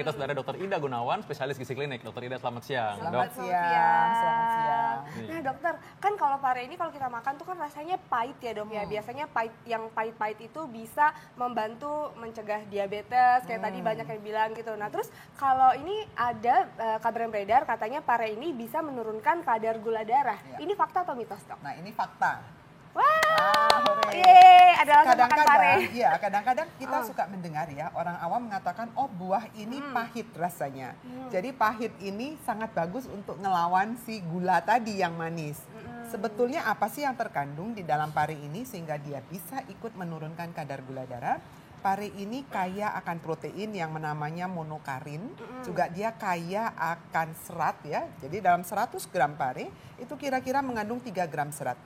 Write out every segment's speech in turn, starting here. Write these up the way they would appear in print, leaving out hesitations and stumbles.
kita sudah ada Dr. Ida Gunawan, spesialis gizi klinik. Dr. Ida, selamat siang. Selamat Dok. siang, selamat siang. Nah dokter, kan kalau pare ini kalau kita makan tuh kan rasanya pahit ya dok ya. Biasanya yang pahit-pahit itu bisa membantu mencegah diabetes, kayak tadi banyak yang bilang gitu. Nah terus kalau ini ada kabar yang beredar katanya pare ini bisa menurunkan kadar gula darah. Ya. Ini fakta atau mitos dok? Nah ini fakta. Wah, hore. yeay, ada alasan makan pare. Kadang-kadang kita suka mendengar ya, orang awam mengatakan, oh buah ini pahit rasanya. Jadi pahit ini sangat bagus untuk ngelawan si gula tadi yang manis. Sebetulnya apa sih yang terkandung di dalam pare ini sehingga dia bisa ikut menurunkan kadar gula darah? Pare ini kaya akan protein yang namanya monokarin, juga dia kaya akan serat ya. Jadi dalam 100 gram pare itu kira-kira mengandung 3 gram serat.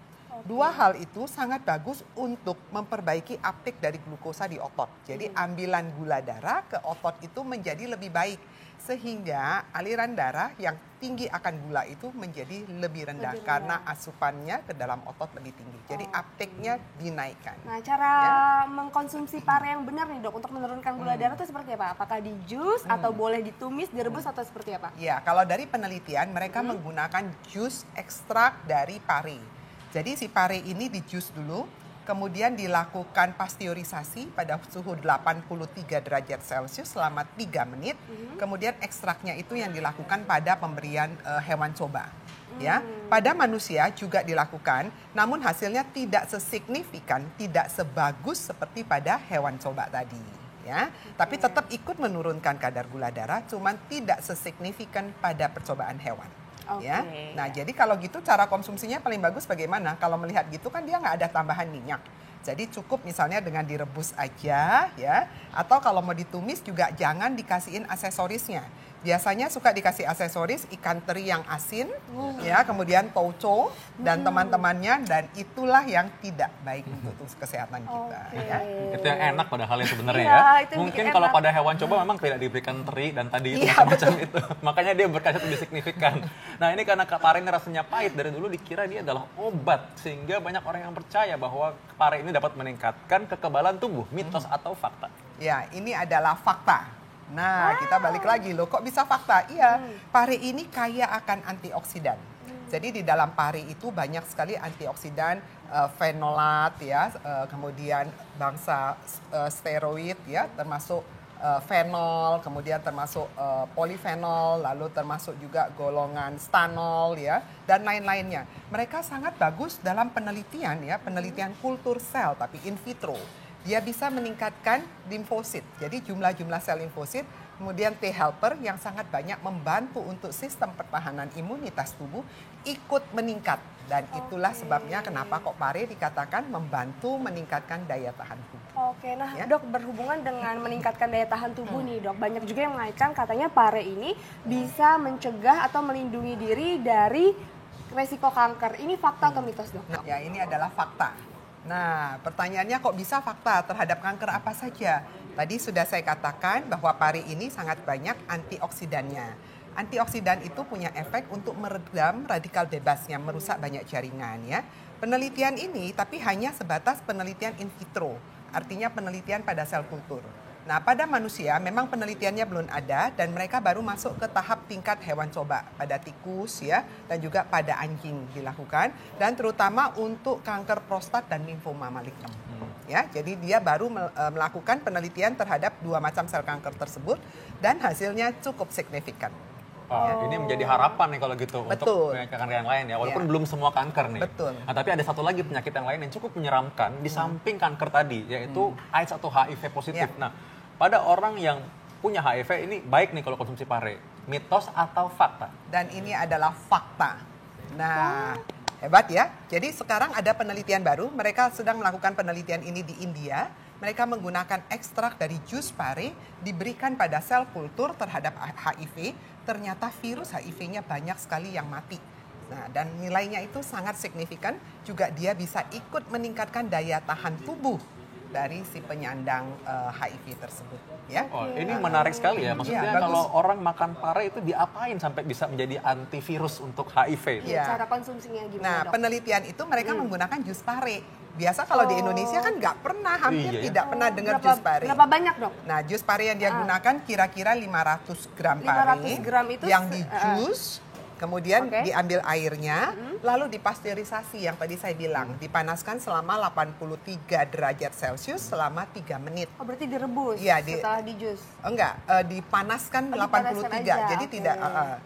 Dua hal itu sangat bagus untuk memperbaiki uptake dari glukosa di otot. Jadi ambilan gula darah ke otot itu menjadi lebih baik. Sehingga aliran darah yang tinggi akan gula itu menjadi lebih rendah. Karena asupannya ke dalam otot lebih tinggi. Jadi uptake-nya dinaikkan. Nah cara mengkonsumsi pare yang benar nih dok untuk menurunkan gula darah itu seperti apa? Apakah di jus atau boleh ditumis, direbus atau seperti apa? Ya, kalau dari penelitian mereka menggunakan jus ekstrak dari pare. Jadi si pare ini di jus dulu, kemudian dilakukan pasteurisasi pada suhu 83 derajat Celcius selama 3 menit. Kemudian ekstraknya itu yang dilakukan pada pemberian hewan coba. Ya, pada manusia juga dilakukan, namun hasilnya tidak sesignifikan, tidak sebagus seperti pada hewan coba tadi. Ya, tapi tetap ikut menurunkan kadar gula darah, cuman tidak sesignifikan pada percobaan hewan. Ya, nah jadi kalau gitu cara konsumsinya paling bagus bagaimana? Kalau melihat gitu kan dia nggak ada tambahan minyak. Jadi cukup misalnya dengan direbus aja ya. Atau kalau mau ditumis juga jangan dikasihin aksesorisnya. Biasanya suka dikasih aksesoris ikan teri yang asin, ya, kemudian tauco dan teman-temannya, dan itulah yang tidak baik untuk kesehatan kita. Ya. Itu yang enak padahal sebenarnya Iya, ya. itu yang Mungkin bikin kalau enak. pada hewan coba memang tidak diberikan teri dan tadi itu Iya, macam itu. Makanya dia berkasnya lebih signifikan. Nah ini karena pare ini rasanya pahit, dari dulu dikira dia adalah obat. Sehingga banyak orang yang percaya bahwa pare ini dapat meningkatkan kekebalan tubuh. Mitos atau fakta? Ya, ini adalah fakta. Nah, kita balik lagi loh, kok bisa fakta? Iya, pare ini kaya akan antioksidan. Jadi di dalam pare itu banyak sekali antioksidan, fenolat ya, kemudian bangsa steroid ya, termasuk fenol, kemudian termasuk polifenol, lalu termasuk juga golongan stanol ya, dan lain-lainnya. Mereka sangat bagus dalam penelitian ya, penelitian kultur sel tapi in vitro. Dia bisa meningkatkan limfosit, jadi jumlah-jumlah sel limfosit, kemudian T helper yang sangat banyak membantu untuk sistem pertahanan imunitas tubuh ikut meningkat. Dan itulah sebabnya kenapa kok pare dikatakan membantu meningkatkan daya tahan tubuh. Oke, nah Ya. dok, berhubungan dengan meningkatkan daya tahan tubuh nih dok, banyak juga yang mengaitkan katanya pare ini bisa mencegah atau melindungi diri dari resiko kanker. Ini fakta atau mitos dok? Nah, ya ini adalah fakta. Nah, pertanyaannya kok bisa fakta terhadap kanker apa saja? Tadi sudah saya katakan bahwa pare ini sangat banyak antioksidannya. Antioksidan itu punya efek untuk meredam radikal bebas yang merusak banyak jaringan ya. Penelitian ini tapi hanya sebatas penelitian in vitro, artinya penelitian pada sel kultur. Nah, pada manusia memang penelitiannya belum ada dan mereka baru masuk ke tahap tingkat hewan coba pada tikus ya, dan juga pada anjing dilakukan, dan terutama untuk kanker prostat dan limfoma malign. Ya, jadi dia baru melakukan penelitian terhadap 2 macam sel kanker tersebut dan hasilnya cukup signifikan. Ini menjadi harapan nih kalau gitu untuk kanker yang lain ya, walaupun belum semua kanker nih. Betul. Nah, tapi ada satu lagi penyakit yang lain yang cukup menyeramkan di samping kanker tadi, yaitu AIDS atau HIV positif. Nah, pada orang yang punya HIV ini baik nih kalau konsumsi pare. Mitos atau fakta? Dan ini adalah fakta. Nah, hebat ya. Jadi sekarang ada penelitian baru, mereka sedang melakukan penelitian ini di India. Mereka menggunakan ekstrak dari jus pare, diberikan pada sel kultur terhadap HIV. Ternyata virus HIV-nya banyak sekali yang mati. Nah, dan nilainya itu sangat signifikan, juga dia bisa ikut meningkatkan daya tahan tubuh. dari si penyandang HIV tersebut. Ya. Oh, ini menarik sekali ya. Maksudnya Iya, bagus. kalau orang makan pare itu diapain sampai bisa menjadi antivirus untuk HIV itu? Iya. Cara konsumsinya gimana, Nah, Dok? penelitian itu mereka menggunakan jus pare. Biasa kalau di Indonesia kan nggak pernah, hampir Iya ya. tidak pernah dengar jus pare. Berapa banyak, Dok? Nah, jus pare yang dia gunakan kira-kira 500 gram pare 500 gram itu yang di jus, kemudian Oke. diambil airnya, lalu dipasteurisasi yang tadi saya bilang, dipanaskan selama 83 derajat Celcius selama 3 menit. Oh, berarti direbus Iya, setelah di jus. Enggak, dipanaskan Oh, dipanaskan 83, aja, jadi oke. tidak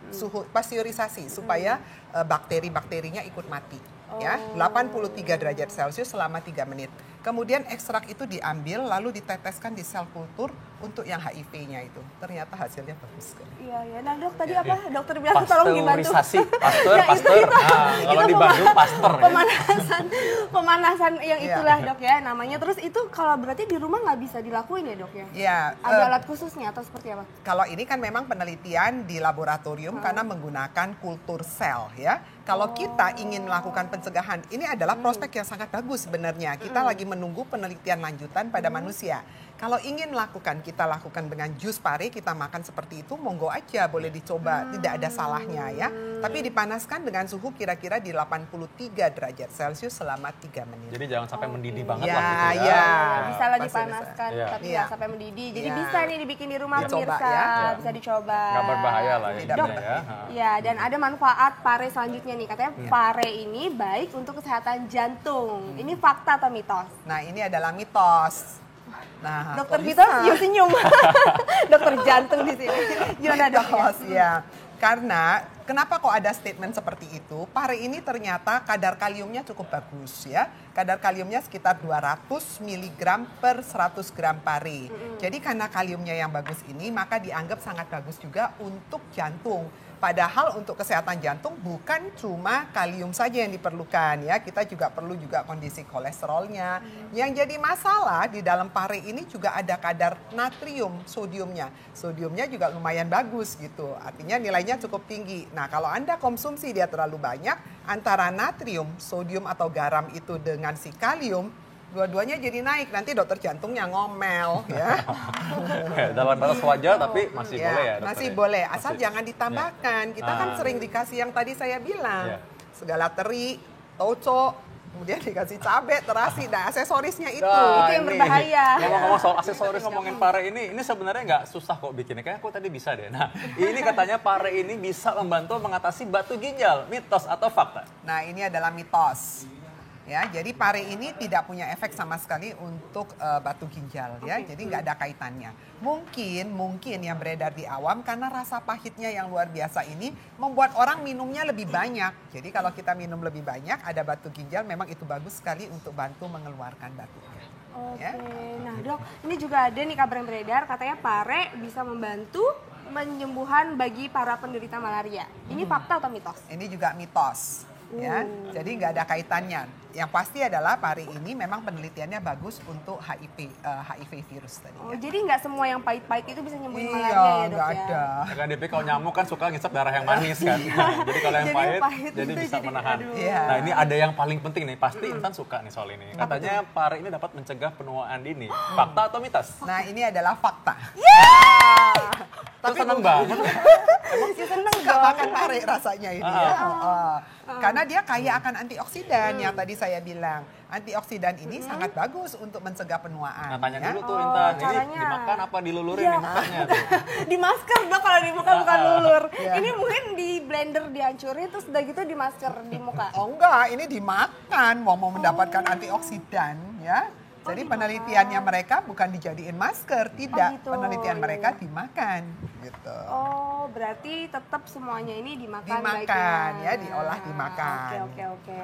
suhu pasteurisasi supaya bakteri-bakterinya ikut mati. Ya, 83 derajat Celcius selama 3 menit. Kemudian ekstrak itu diambil lalu diteteskan di sel kultur untuk yang HIV-nya itu. Ternyata hasilnya bagus sekali. Iya, iya. Nah, Dok, tadi apa? Dokter bilang tolong dibantu. Pasteurisasi, pasteur, Ya, itu- pasteur. itu- Nah, kalau itu di Bandung pasteur ya. Pemanasan yang Iya. itulah, Dok, ya namanya. Terus itu kalau berarti di rumah nggak bisa dilakuin ya, Dok, ya? Ya, Ada alat khususnya atau seperti apa? kalau ini kan memang penelitian di laboratorium karena menggunakan kultur sel ya. Kalau kita ingin melakukan pencegahan, ini adalah prospek yang sangat bagus sebenarnya. Kita lagi menunggu penelitian lanjutan pada manusia. Kalau ingin kita lakukan dengan jus pare, kita makan seperti itu, monggo aja, boleh dicoba, tidak ada salahnya ya. Tapi dipanaskan dengan suhu kira-kira di 83 derajat Celcius selama 3 menit. Jadi jangan sampai mendidih banget Ya, lah gitu ya. ya. Ya, bisa lah Pasti dipanaskan, bisa. tapi Iya. nggak sampai mendidih. Jadi Iya. bisa nih dibikin di rumah, Dicoba, pemirsa. ya. Bisa dicoba. Nggak berbahaya lah Tidak intinya berbahaya. ya. Iya, dan ada manfaat pare selanjutnya nih. Katanya pare ini baik untuk kesehatan jantung. Ini fakta atau mitos? Nah, ini adalah mitos. Nah, Dokter kok Vito bisa? yuk senyum. Dokter jantung di sini. Gimana, Dok? Mitos, ya. Karena kenapa kok ada statement seperti itu? Pare ini ternyata kadar kaliumnya cukup bagus ya. Kadar kaliumnya sekitar 200 mg per 100 gram pare. Jadi karena kaliumnya yang bagus ini maka dianggap sangat bagus juga untuk jantung. Padahal untuk kesehatan jantung bukan cuma kalium saja yang diperlukan ya, kita juga perlu juga kondisi kolesterolnya. Yang jadi masalah di dalam pare ini juga ada kadar natrium, sodiumnya. Sodiumnya juga lumayan bagus gitu, artinya nilainya cukup tinggi. Nah kalau Anda konsumsi dia terlalu banyak, antara natrium, sodium atau garam itu dengan si kalium, dua-duanya jadi naik, nanti dokter jantungnya ngomel ya. Dalam batas wajar tapi masih Ya, boleh ya dokter masih ya? boleh, asal Masih. jangan ditambahkan. Kita kan Ah. sering dikasih yang tadi saya bilang, Iya. segala teri, toco, kemudian dikasih cabai, terasi, nah aksesorisnya itu. Nah, Itu yang ini. berbahaya. Ngomong-ngomong soal aksesoris ngomongin pare ini sebenarnya nggak susah kok bikinnya. Kayak aku tadi bisa deh. Nah, ini katanya pare ini bisa membantu mengatasi batu ginjal. Mitos atau fakta? Nah ini adalah mitos. Ya, jadi pare ini tidak punya efek sama sekali untuk batu ginjal ya, jadi nggak ada kaitannya. Mungkin yang beredar di awam karena rasa pahitnya yang luar biasa ini membuat orang minumnya lebih banyak. Jadi kalau kita minum lebih banyak ada batu ginjal, memang itu bagus sekali untuk bantu mengeluarkan batunya. Oke, Ya. nah Dok, ini juga ada nih kabar yang beredar, katanya pare bisa membantu penyembuhan bagi para penderita malaria. Ini fakta atau mitos? Ini juga mitos. Ya, jadi nggak ada kaitannya. Yang pasti adalah pare ini memang penelitiannya bagus untuk HIV virus tadi. Oh, Ya. jadi nggak semua yang pahit-pahit itu bisa nyembuhin Iya, malaria ya, Dok nggak ya? ada. Ya kan DP kalau nyamuk kan suka ngisap darah yang manis kan. Nah, jadi kalau yang Jadi yang pahit, pahit jadi itu bisa jadi- menahan. aduh. Iya. Nah ini ada yang paling penting nih, pasti Intan suka nih soal ini. Katanya pare ini dapat mencegah penuaan dini. Fakta atau mitos? Nah ini adalah fakta. Tapi seneng banget. Ya, seneng Suka dong. makan pare rasanya ini ya. Karena dia kaya akan antioksidan yang tadi saya bilang. Antioksidan ini sangat bagus untuk mencegah penuaan. Nah tanya ya. dulu tuh Intan, ini caranya. dimakan apa dilulurin Iya. nih mukanya tuh? Di masker Dok, kalau di muka bukan lulur. Iya. Ini mungkin di blender dihancurin terus udah gitu di masker di muka. Oh enggak, ini dimakan mau mendapatkan antioksidan ya. Jadi penelitiannya mereka bukan dijadiin masker, tidak. gitu. Penelitian Iya, mereka iya. dimakan gitu. Oh, berarti tetap semuanya ini dimakan Dimakan, baiknya. ya, diolah dimakan. Oke.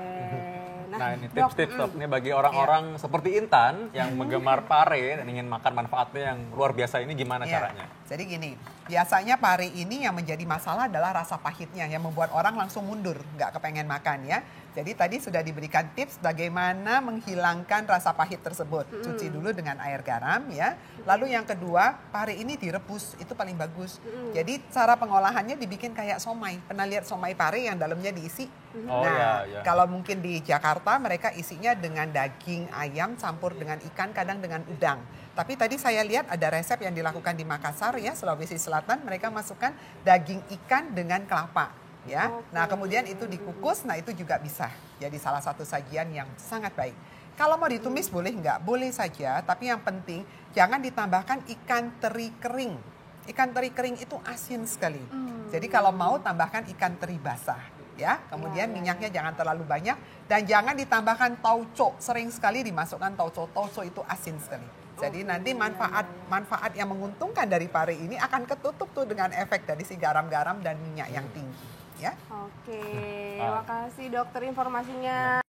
Nah ini Dok, tips-tips Dok, ini bagi orang-orang seperti Intan yang menggemar pare dan ingin makan manfaatnya yang luar biasa ini gimana Ya. caranya? Jadi gini, biasanya pare ini yang menjadi masalah adalah rasa pahitnya yang membuat orang langsung mundur, nggak kepengen makan ya. Jadi tadi sudah diberikan tips bagaimana menghilangkan rasa pahit tersebut. Cuci dulu dengan air garam ya. Lalu yang kedua, pare ini direbus, itu paling bagus. Jadi cara pengolahannya dibikin kayak somai. Pernah lihat somai pare yang dalamnya diisi? Oh, Nah, iya. kalau mungkin di Jakarta mereka isinya dengan daging ayam campur dengan ikan, kadang dengan udang. Tapi tadi saya lihat ada resep yang dilakukan di Makassar ya, Sulawesi Selatan, mereka masukkan daging ikan dengan kelapa. Ya, nah kemudian itu dikukus, nah itu juga bisa jadi salah satu sajian yang sangat baik. Kalau mau ditumis boleh nggak? Boleh saja, tapi yang penting jangan ditambahkan ikan teri kering. Ikan teri kering itu asin sekali. Jadi kalau mau tambahkan ikan teri basah. Ya, kemudian minyaknya jangan terlalu banyak dan jangan ditambahkan tauco. Sering sekali dimasukkan tauco. Tauco itu asin sekali. Jadi nanti manfaat yang menguntungkan dari pare ini akan ketutup tuh dengan efek dari si garam-garam dan minyak yang tinggi. Ya. Oke, makasih dokter informasinya.